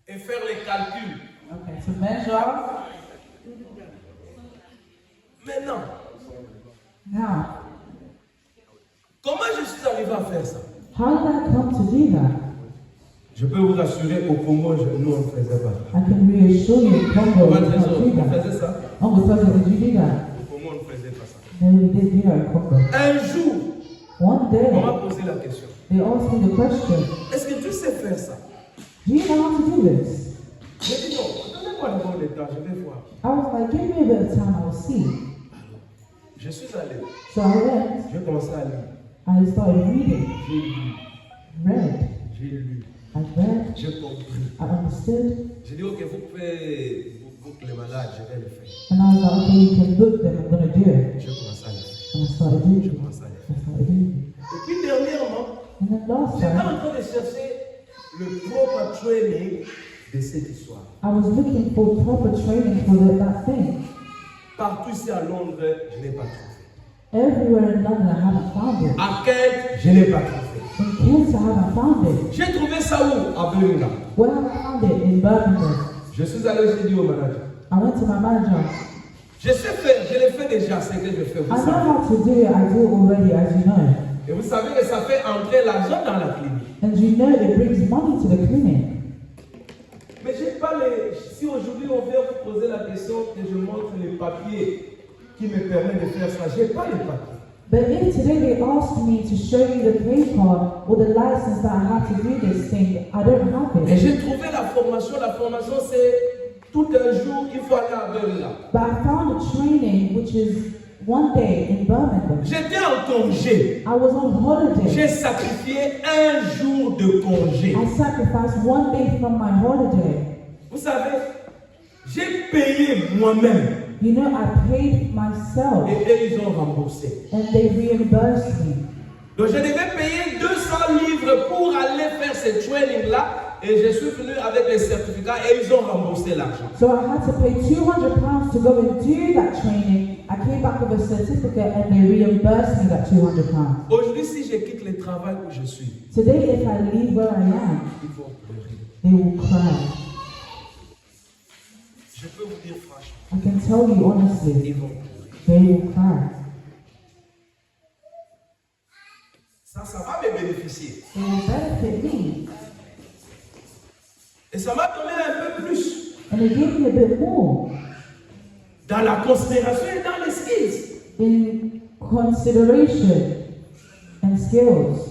Et faire les calculs. Okay, to measure. Maintenant, Now, comment je suis arrivé à faire ça? how did I come to do that? Je peux vous rassurer, au Congo, nous on ne faisait pas. I can reassure you, Congo, Comment we don't do on that. faisait ça? Uncle President, did you do that? Au Congo, on ne faisait pas ça. No, we did do that in Congo. Un jour, One day, on m'a posé la question. they asked me the question, Est-ce que tu sais faire ça? do you know how to do this? J'ai dit non, donnez-moi le bon temps, je vais voir. I was like, give me a bit of time, I'll see. Je suis allé, So I went, j'ai commencé à lire. I started reading, J'ai lu, read, j'ai lu, I read, j'ai compris. I understood, J'ai dit, ok, vous pouvez book les malades, je vais le faire. and I was like, okay, you can book them, I'm gonna do it. J'ai commencé à le faire. And I started doing J'ai it. commencé à le faire. I started doing it. Et puis dernièrement, And then last j'étais time, en train de chercher le propre training de cette histoire. I was looking for proper training for that thing. Partout ici à Londres, je n'ai pas trouvé. Everywhere in London, I haven't found it. À Kent, je n'ai pas trouvé. In Kent, I haven't found it. J'ai trouvé ça où? À Birmingham. Where have I found it? In Birmingham. Je suis allé, j'ai dit au manager. I went to my manager. Je sais faire, je l'ai fait déjà, ce que je fais. I Vous know savez. how to do it. I do it already, as you know. Et vous savez que ça fait entrer l'argent dans la clinique. And you know it brings money to the clinic. Mais j'ai pas les. Si aujourd'hui on vient vous poser la question que je montre les papiers qui me permettent de faire ça, j'ai pas les papiers. But if today they asked me to show you the paper or the license that I have to do this thing, I don't have Et it. j'ai trouvé la formation. La formation c'est tout un jour, il faut aller à Birmingham. But I found a training which is one day in Birmingham. J'étais en congé. I was on holiday. J'ai sacrifié un jour de congé. I sacrificed one day from my holiday. Vous savez, j'ai payé moi-même. You know, I paid myself Et eux, ils ont remboursé. and they reimbursed me. Donc, je devais payer 200 livres pour aller faire ce training-là. Et je suis venu avec les certificats et ils ont remboursé l'argent. So I had to pay £200 to go and do that training. I came back with a certificate and they reimbursed me that £200. Aujourd'hui, si je quitte le travail où je suis, Today, if I leave where I am, ils vont pleurer. they will cry. Je peux vous dire franchement, I can tell you honestly, ils vont pleurer. they will cry. Ça va me bénéficier. It will benefit me. Et ça m'a donné un peu plus And it gave me a bit more dans la considération et dans les skills. in consideration and skills.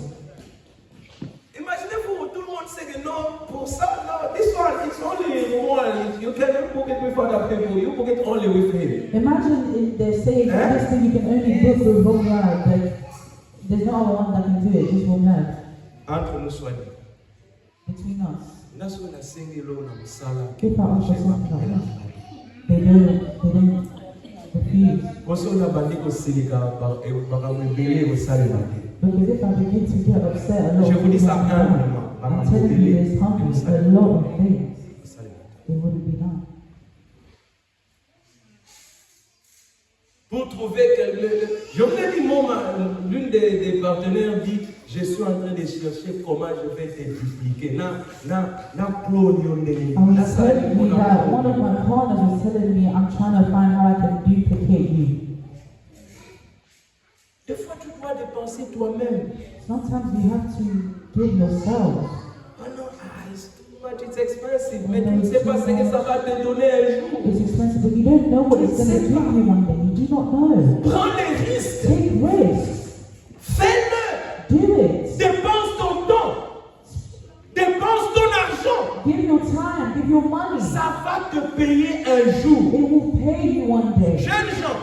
Imaginez-vous, tout le monde sait que non, pour ça, no, this one, it's only one. You cannot book it with other people. You book it only with him. Imagine if they're saying this thing you can only book with one guy, but there's no other one that can do it, just one guy. Entre nous soignés. Between us. Naso na singelo na musala. If I offer something like that, they don't refuse. Koso na bandiko silika baka mwebele musale maki. Because if I begin to get upset a lot Je of vous dis things ça happen, humblement. I'm telling you there's hundreds, a lot of things Musale maki. they wouldn't be done. Pour trouver que je vous ai dit, l'une des partenaires dit, je suis en train de chercher comment je vais te dupliquer. I was telling you that one of my partners was telling me I'm trying to find how I can duplicate you. Des fois, tu dois dépenser toi-même. Sometimes you have to give yourself. Oh non, it's too much, it's expensive. Mais tu ne sais pas ce que ça va te donner un jour. It's expensive, but you don't know what it's going to give you one day. You do not know. Prends les risques. Take risks. Fais-le. Do it. Dépense ton temps. Dépense ton argent. Give your time. Give your money. Ça va te payer un jour. It will pay you one day. Jeunes gens,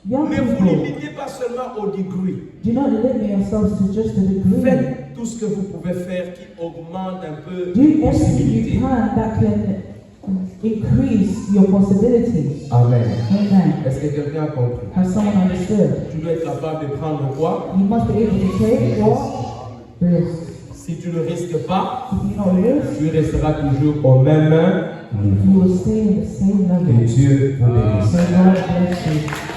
Young Ne vous people, limitez pas seulement au degré. do not limit yourselves to just a degree. Faites tout ce que vous pouvez faire qui augmente un peu Do les everything possibilités. you can that can increase your possibilities. Amen. Amen. Est-ce que quelqu'un a compris? Has someone understood? Tu dois être capable de prendre quoi? You must be able to take what? Risk. Si tu ne risques pas, If you don't risk, tu resteras toujours au même niveau. you will stay in the same Que level. Dieu vous bénisse. So God bless you.